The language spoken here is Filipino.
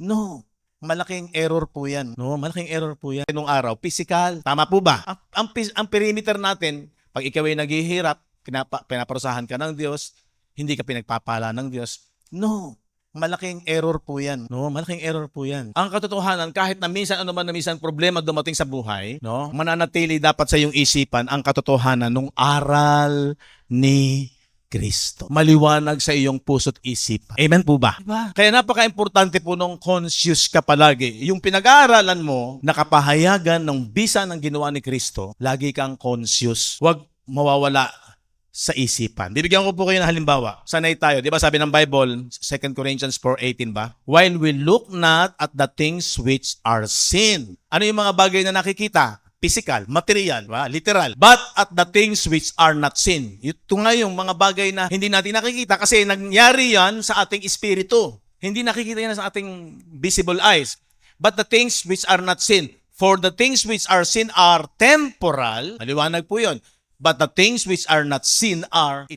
No. Malaking error po yan. No, malaking error po yan. Nung araw, physical. Tama po ba? Ang perimeter natin, pag ikaw ay naghihirap, pinaparusahan ka ng Diyos, hindi ka pinagpapala ng Diyos. No. Malaking error po yan. No, malaking error po yan. Ang katotohanan, kahit na minsan ano man na minsan problema dumating sa buhay, no, mananatili dapat sa iyong isipan ang katotohanan ng aral ni Kristo. Maliwanag sa iyong puso't isipan. Amen po ba? Diba? Kaya napaka-importante po nung conscious ka palagi. Yung pinag-aaralan mo, nakapahayagan ng bisa ng ginawa ni Kristo, lagi kang conscious. Huwag mawawala sa isipan. Bibigyan ko po kayo ng halimbawa. Sanay tayo. Di ba sabi ng Bible, 2 Corinthians 4:18 ba? While we look not at the things which are seen. Ano yung mga bagay na nakikita? Physical, material, literal. But at the things which are not seen. Ito nga yung mga bagay na hindi natin nakikita kasi nangyari yan sa ating espiritu. Hindi nakikita yan sa ating visible eyes. But the things which are not seen. For the things which are seen are temporal. Maliwanag po yun. But the things which are not seen are